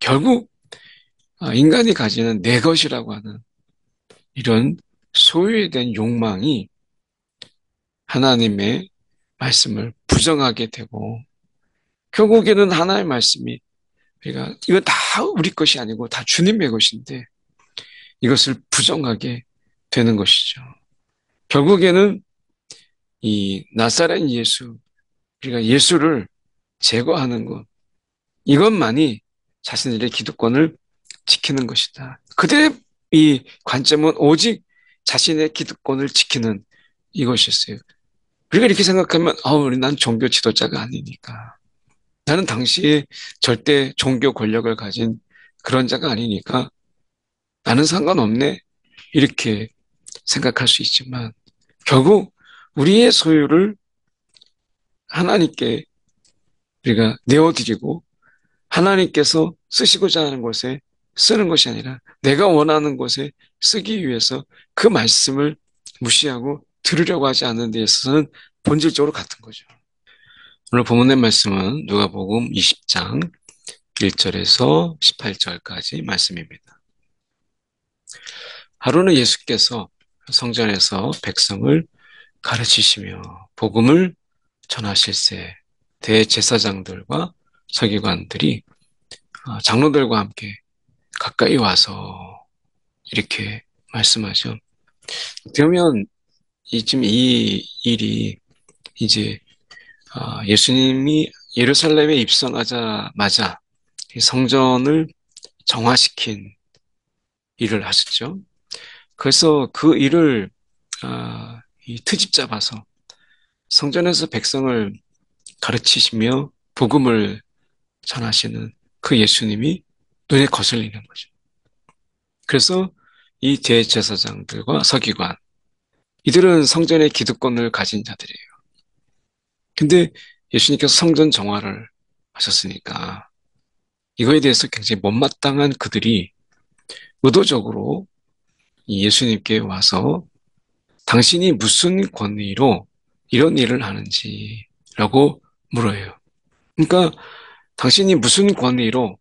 결국 인간이 가지는 내 것이라고 하는 이런 소유에 대한 욕망이 하나님의 말씀을 부정하게 되고 결국에는 하나님의 말씀이 그러니까 이건 다 우리 것이 아니고 다 주님의 것인데 이것을 부정하게 되는 것이죠. 결국에는 이 나사렛 예수, 그러니까 예수를 제거하는 것, 이것만이 자신들의 기득권을 지키는 것이다. 그들의 이 관점은 오직 자신의 기득권을 지키는 이것이었어요. 우리가 이렇게 생각하면, 난 종교 지도자가 아니니까. 나는 당시에 절대 종교 권력을 가진 그런 자가 아니니까 나는 상관없네. 이렇게 생각할 수 있지만 결국 우리의 소유를 하나님께 우리가 내어드리고 하나님께서 쓰시고자 하는 곳에 쓰는 것이 아니라 내가 원하는 곳에 쓰기 위해서 그 말씀을 무시하고 들으려고 하지 않는 데 있어서는 본질적으로 같은 거죠. 오늘 본문의 말씀은 누가복음 20장 1절에서 18절까지 말씀입니다. 하루는 예수께서 성전에서 백성을 가르치시며 복음을 전하실세 대제사장들과 서기관들이 장로들과 함께 가까이 와서 이렇게 말씀하죠. 그러면 지금 이 일이 이제 예수님이 예루살렘에 입성하자마자 성전을 정화시킨 일을 하셨죠. 그래서 그 일을 이 트집 잡아서 성전에서 백성을 가르치시며 복음을 전하시는 그 예수님이 눈에 거슬리는 거죠. 그래서 이 대제사장들과 서기관, 이들은 성전의 기득권을 가진 자들이에요. 근데 예수님께서 성전 정화를 하셨으니까 이거에 대해서 굉장히 못마땅한 그들이 의도적으로 이 예수님께 와서 당신이 무슨 권위로 이런 일을 하는지라고 물어요. 그러니까 당신이 무슨 권위로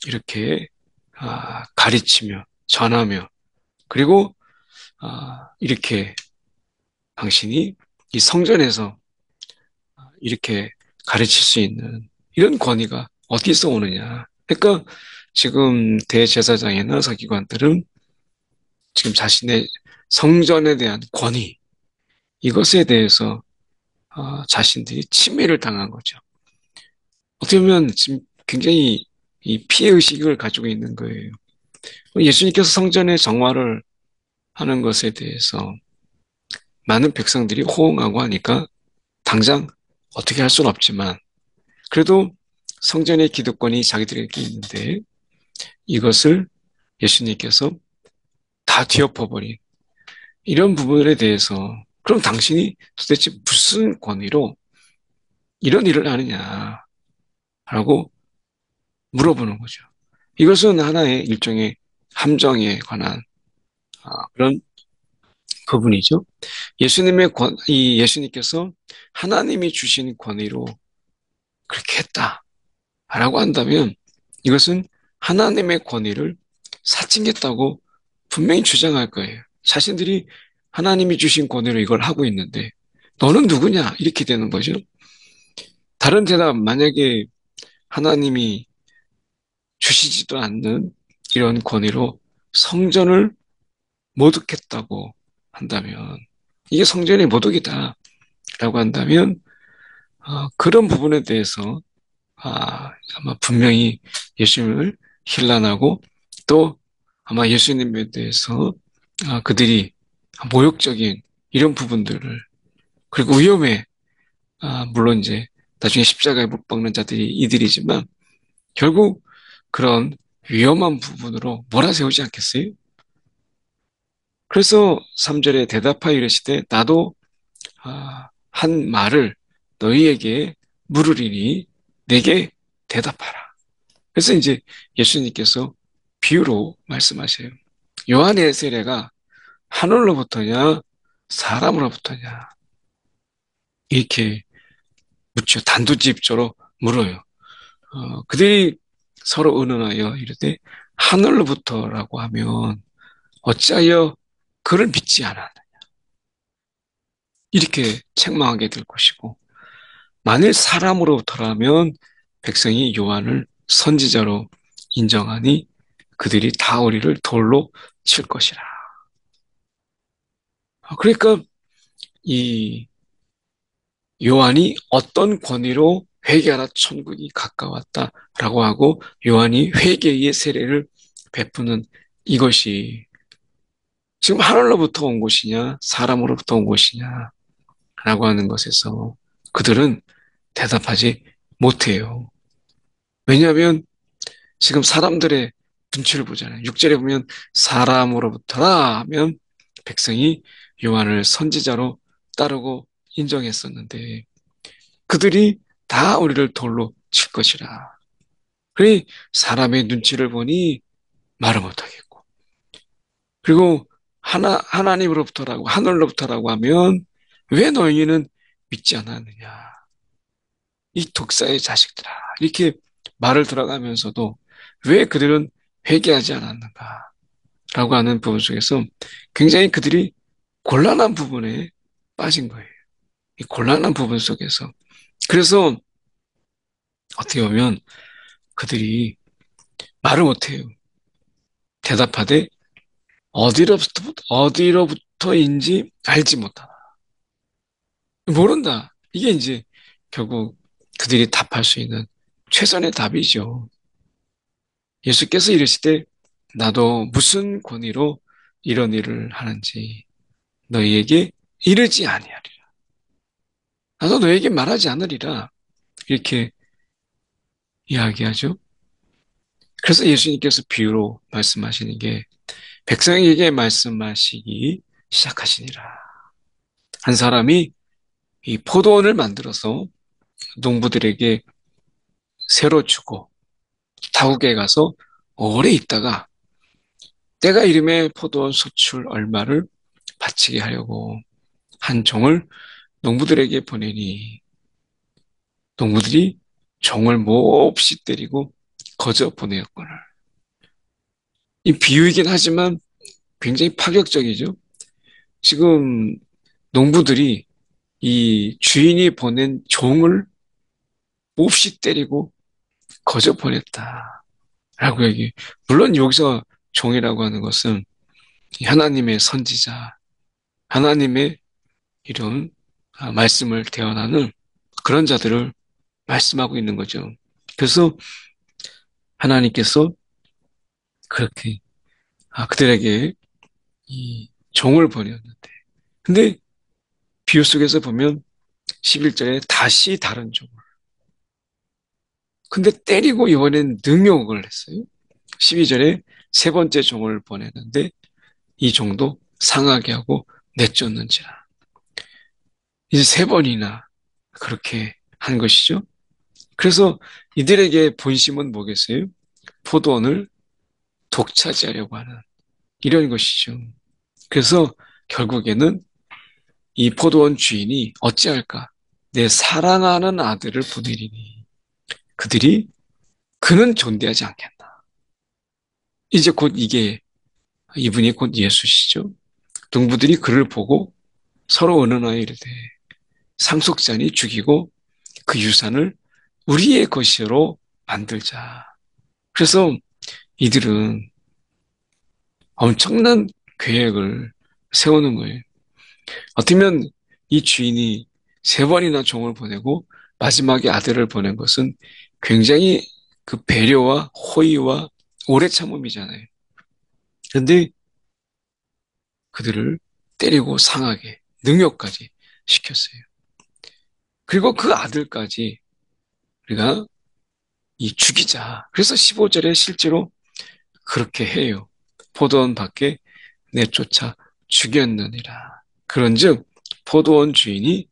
이렇게 가르치며 전하며 그리고 이렇게 당신이 이 성전에서 이렇게 가르칠 수 있는 이런 권위가 어디서 오느냐. 그러니까 지금 대제사장이나 서기관들은 지금 자신의 성전에 대한 권위 이것에 대해서 자신들이 침해를 당한 거죠. 어떻게 보면 지금 굉장히 이 피해의식을 가지고 있는 거예요. 예수님께서 성전의 정화를 하는 것에 대해서 많은 백성들이 호응하고 하니까 당장 어떻게 할 수는 없지만 그래도 성전의 기득권이 자기들에게 있는데 이것을 예수님께서 다 뒤엎어버린 이런 부분에 대해서 그럼 당신이 도대체 무슨 권위로 이런 일을 하느냐라고 물어보는 거죠. 이것은 하나의 일종의 함정에 관한 그런 부분이죠. 이 예수님께서 하나님이 주신 권위로 그렇게 했다라고 한다면 이것은 하나님의 권위를 사칭했다고 분명히 주장할 거예요. 자신들이 하나님이 주신 권위로 이걸 하고 있는데 너는 누구냐? 이렇게 되는 거죠. 다른 대답, 만약에 하나님이 주시지도 않는 이런 권위로 성전을 모독했다고 한다면 이게 성전의 모독이다 라고 한다면 그런 부분에 대해서 아마 분명히 예수님을 힐난하고 또 아마 예수님에 대해서 그들이 모욕적인 이런 부분들을 그리고 위험해 물론 이제 나중에 십자가에 못 박는 자들이 이들이지만 결국 그런 위험한 부분으로 몰아세우지 않겠어요? 그래서 3절에 대답하여 이르시되 나도 한 말을 너희에게 물으리니 내게 대답하라. 그래서 이제 예수님께서 비유로 말씀하세요. 요한의 세례가 하늘로부터냐 사람으로부터냐 이렇게 묻죠. 단도직입적으로 물어요. 그들이 서로 의논하여 이르되 하늘로부터라고 하면 어찌하여 그를 믿지 않았느냐. 이렇게 책망하게 될 것이고, 만일 사람으로부터라면 백성이 요한을 선지자로 인정하니 그들이 다 우리를 돌로 칠 것이라. 그러니까 이 요한이 어떤 권위로 회개하라 천국이 가까웠다라고 하고 요한이 회개의 세례를 베푸는 이것이 지금 하늘로부터 온 것이냐 사람으로부터 온 것이냐라고 하는 것에서 그들은 대답하지 못해요. 왜냐하면 지금 사람들의 눈치를 보잖아요. 6절에 보면 사람으로부터라 하면 백성이 요한을 선지자로 따르고 인정했었는데 그들이 다 우리를 돌로 칠 것이라. 그러니 사람의 눈치를 보니 말을 못하겠고. 그리고 하나님으로부터라고, 하늘로부터라고 하면 왜 너희는 믿지 않았느냐. 이 독사의 자식들아. 이렇게 말을 들어가면서도 왜 그들은 회개하지 않았는가. 라고 하는 부분 속에서 굉장히 그들이 곤란한 부분에 빠진 거예요. 이 곤란한 부분 속에서. 그래서 어떻게 보면 그들이 말을 못해요. 대답하되 어디로부터인지 알지 못하다. 모른다. 이게 이제 결국 그들이 답할 수 있는 최선의 답이죠. 예수께서 이르시되 나도 무슨 권위로 이런 일을 하는지 너희에게 이르지 아니하리라. 나도 너희에게 말하지 않으리라. 이렇게 이야기하죠. 그래서 예수님께서 비유로 말씀하시는 게 백성에게 말씀하시기 시작하시니라. 한 사람이 이 포도원을 만들어서 농부들에게 새로 주고 타국에 가서 오래 있다가 때가 이름에 포도원 소출 얼마를 바치게 하려고 한 종을 농부들에게 보내니 농부들이 종을 몹시 때리고 거저 보내었거늘. 이 비유이긴 하지만 굉장히 파격적이죠. 지금 농부들이 이 주인이 보낸 종을 몹시 때리고 거저 보냈다라고 얘기. 물론 여기서 종이라고 하는 것은 하나님의 선지자, 하나님의 이런 말씀을 대언하는 그런 자들을 말씀하고 있는 거죠. 그래서 하나님께서 그렇게 그들에게 이 종을 보냈는데, 근데 비유 속에서 보면 11절에 다시 다른 종을. 근데 때리고 이번엔 능욕을 했어요. 12절에 세 번째 종을 보냈는데 이 종도 상하게 하고 내쫓는지라. 이제 세 번이나 그렇게 한 것이죠. 그래서 이들에게 본심은 뭐겠어요? 포도원을 독차지하려고 하는 이런 것이죠. 그래서 결국에는 이 포도원 주인이 어찌할까? 내 사랑하는 아들을 보내리니 그들이 그는 존대하지 않겠나. 이제 곧 이게 이분이 곧 예수시죠. 동부들이 그를 보고 서로 의논하여 이르되 상속자니 죽이고 그 유산을 우리의 것으로 만들자. 그래서 이들은 엄청난 계획을 세우는 거예요. 어쩌면 이 주인이 세 번이나 종을 보내고 마지막에 아들을 보낸 것은 굉장히 그 배려와 호의와 오래 참음이잖아요. 그런데 그들을 때리고 상하게 능욕까지 시켰어요. 그리고 그 아들까지 우리가 이 죽이자. 그래서 15절에 실제로 그렇게 해요. 포도원 밖에 내쫓아 죽였느니라. 그런즉 포도원 주인이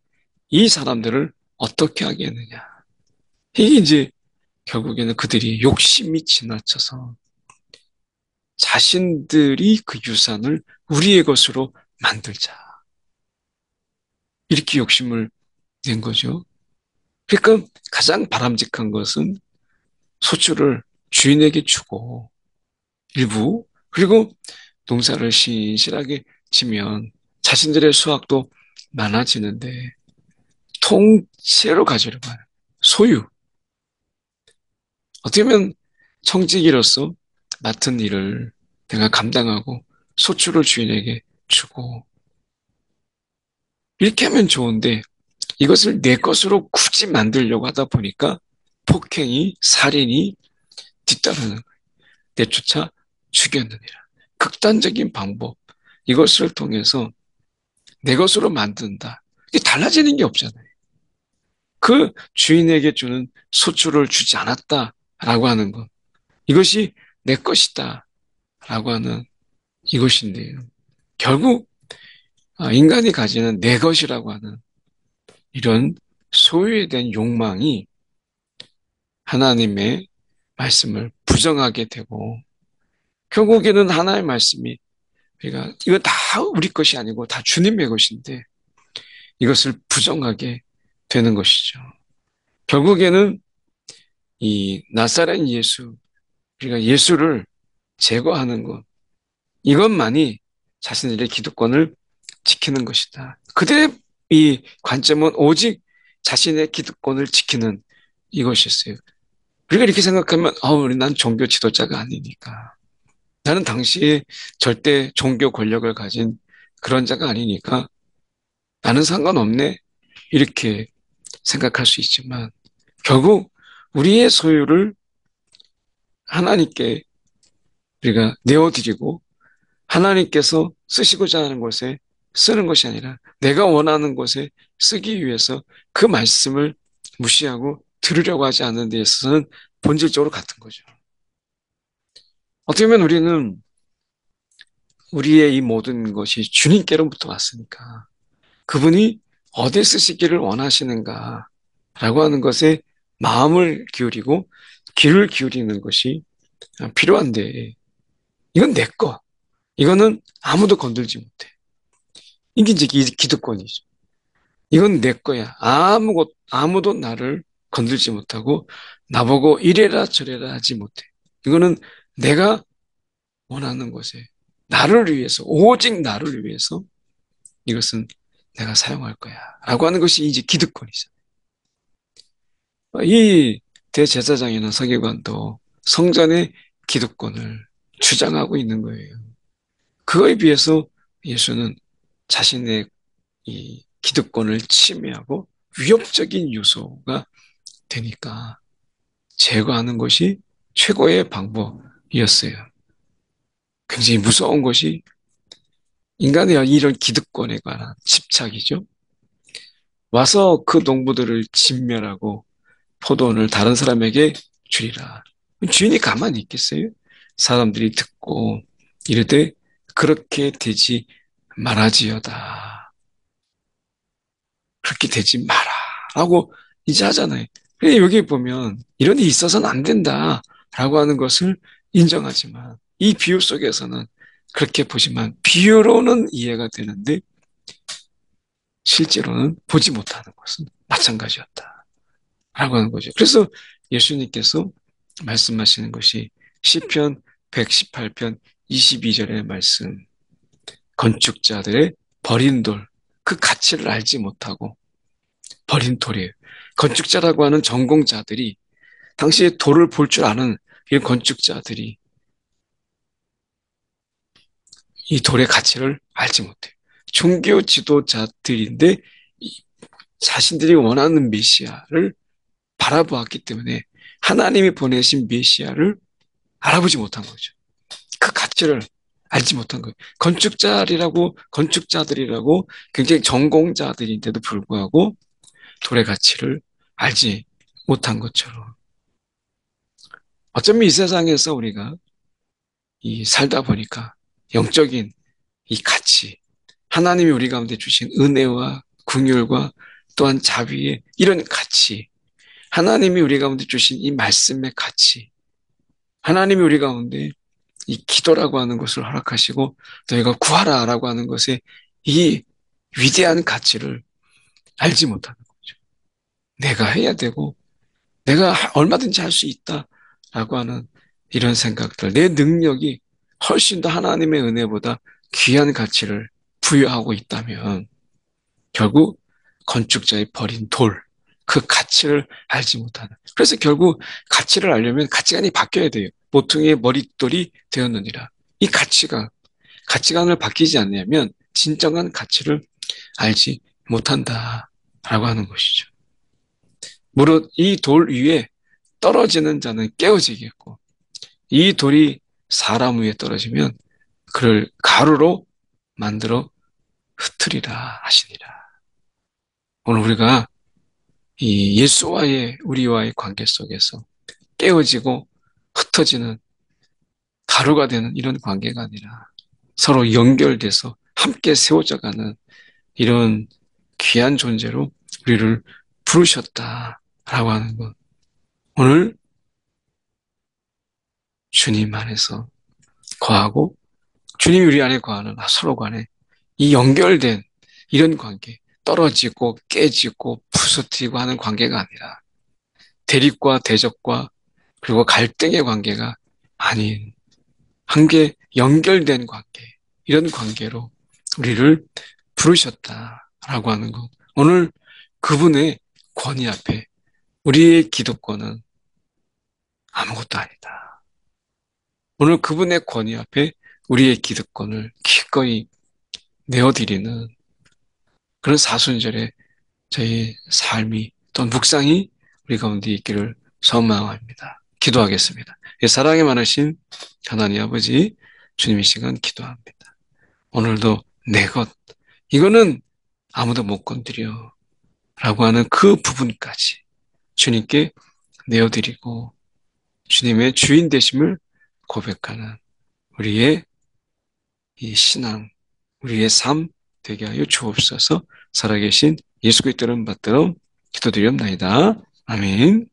이 사람들을 어떻게 하겠느냐. 이게 이제 결국에는 그들이 욕심이 지나쳐서 자신들이 그 유산을 우리의 것으로 만들자. 이렇게 욕심을 낸 거죠. 그러니까 가장 바람직한 것은 소출을 주인에게 주고 일부 그리고 농사를 신실하게 지면 자신들의 수확도 많아지는데 통째로 가지려고 하는 소유. 어떻게 보면 청지기로서 맡은 일을 내가 감당하고 소출을 주인에게 주고 이렇게 하면 좋은데 이것을 내 것으로 굳이 만들려고 하다 보니까 폭행이, 살인이 뒤따르는 거예요. 내쫓아 죽였느니라. 극단적인 방법. 이것을 통해서 내 것으로 만든다. 이게 달라지는 게 없잖아요. 그 주인에게 주는 소출을 주지 않았다라고 하는 것. 이것이 내 것이다. 라고 하는 이것인데요. 결국 인간이 가지는 내 것이라고 하는 이런 소유에 대한 욕망이 하나님의 말씀을 부정하게 되고 결국에는 하나님의 말씀이 그러니까 이거 다 우리 것이 아니고 다 주님의 것인데 이것을 부정하게 되는 것이죠. 결국에는 이 나사렛 예수, 그러니까 예수를 제거하는 것, 이것만이 자신들의 기득권을 지키는 것이다. 그들의 이 관점은 오직 자신의 기득권을 지키는 이것이었어요. 우리가 이렇게 생각하면, 난 종교 지도자가 아니니까. 나는 당시에 절대 종교 권력을 가진 그런 자가 아니니까 나는 상관없네. 이렇게 생각할 수 있지만 결국 우리의 소유를 하나님께 우리가 내어드리고 하나님께서 쓰시고자 하는 곳에 쓰는 것이 아니라 내가 원하는 곳에 쓰기 위해서 그 말씀을 무시하고 들으려고 하지 않는 데 있어서는 본질적으로 같은 거죠. 어떻게 보면 우리는 우리의 이 모든 것이 주님께로부터 왔으니까 그분이 어디에 쓰시기를 원하시는가 라고 하는 것에 마음을 기울이고 귀를 기울이는 것이 필요한데 이건 내 거. 이거는 아무도 건들지 못해. 이게 이제 기득권이죠. 이건 내 거야. 아무도 나를 건들지 못하고 나보고 이래라 저래라 하지 못해. 이거는 내가 원하는 것에 나를 위해서 오직 나를 위해서 이것은 내가 사용할 거야. 라고 하는 것이 이제 기득권이죠. 이 대제사장이나 서기관도 성전의 기득권을 주장하고 있는 거예요. 그거에 비해서 예수는 자신의 이 기득권을 침해하고 위협적인 요소가 되니까 제거하는 것이 최고의 방법이었어요. 굉장히 무서운 것이 인간의 이런 기득권에 관한 집착이죠. 와서 그 농부들을 진멸하고 포도원을 다른 사람에게 주리라. 주인이 가만히 있겠어요? 사람들이 듣고 이르되 그렇게 되지 말아지어다. 그렇게 되지 마라. 라고 이제 하잖아요. 근데 여기 보면 이런 일이 있어서는 안 된다. 라고 하는 것을 인정하지만 이 비유 속에서는 그렇게 보지만 비유로는 이해가 되는데 실제로는 보지 못하는 것은 마찬가지였다. 라고 하는 거죠. 그래서 예수님께서 말씀하시는 것이 시편 118편 22절의 말씀 건축자들의 버린 돌, 그 가치를 알지 못하고 버린 돌이에요. 건축자라고 하는 전공자들이 당시에 돌을 볼 줄 아는 이 건축자들이 이 돌의 가치를 알지 못해요. 종교 지도자들인데 자신들이 원하는 메시아를 바라보았기 때문에 하나님이 보내신 메시아를 알아보지 못한 거죠. 그 가치를 알지 못한 거예요. 건축자들이라고 굉장히 전공자들인데도 불구하고 돌의 가치를 알지 못한 것처럼. 어쩌면 이 세상에서 우리가 이 살다 보니까 영적인 이 가치, 하나님이 우리 가운데 주신 은혜와 긍휼과 또한 자비의 이런 가치, 하나님이 우리 가운데 주신 이 말씀의 가치, 하나님이 우리 가운데 이 기도라고 하는 것을 허락하시고 너희가 구하라라고 하는 것에 이 위대한 가치를 알지 못하는 거죠. 내가 해야 되고 내가 얼마든지 할 수 있다라고 하는 이런 생각들, 내 능력이 훨씬 더 하나님의 은혜보다 귀한 가치를 부여하고 있다면 결국 건축자의 버린 돌, 그 가치를 알지 못하는. 그래서 결국 가치를 알려면 가치관이 바뀌어야 돼요. 모퉁이의 머릿돌이 되었느니라. 이 가치관을 바뀌지 않냐면 진정한 가치를 알지 못한다라고 하는 것이죠. 무릇 이 돌 위에 떨어지는 자는 깨어지겠고 이 돌이 사람 위에 떨어지면 그를 가루로 만들어 흩으리라 하시니라. 오늘 우리가 이 예수와의 우리와의 관계 속에서 깨어지고 흩어지는 가루가 되는 이런 관계가 아니라 서로 연결돼서 함께 세워져가는 이런 귀한 존재로 우리를 부르셨다라고 하는 것. 오늘 주님 안에서 거하고 주님이 우리 안에 거하는 서로 간에 이 연결된 이런 관계, 떨어지고 깨지고 부서뜨리고 하는 관계가 아니라 대립과 대적과 그리고 갈등의 관계가 아닌 함께 연결된 관계, 이런 관계로 우리를 부르셨다라고 하는 것. 오늘 그분의 권위 앞에 우리의 기득권은 아무것도 아니다. 오늘 그분의 권위 앞에 우리의 기득권을 기꺼이 내어드리는 그런 사순절의 저희 삶이 또 묵상이 우리 가운데 있기를 소망합니다. 기도하겠습니다. 사랑이 많으신 하나님 아버지 주님 이 시간 기도합니다. 오늘도 내 것, 이거는 아무도 못 건드려 라고 하는 그 부분까지 주님께 내어드리고 주님의 주인 되심을 고백하는 우리의 이 신앙, 우리의 삶 되게 하여 주옵소서. 살아계신 예수 그리스도를 받들어 기도드리옵나이다. 아멘.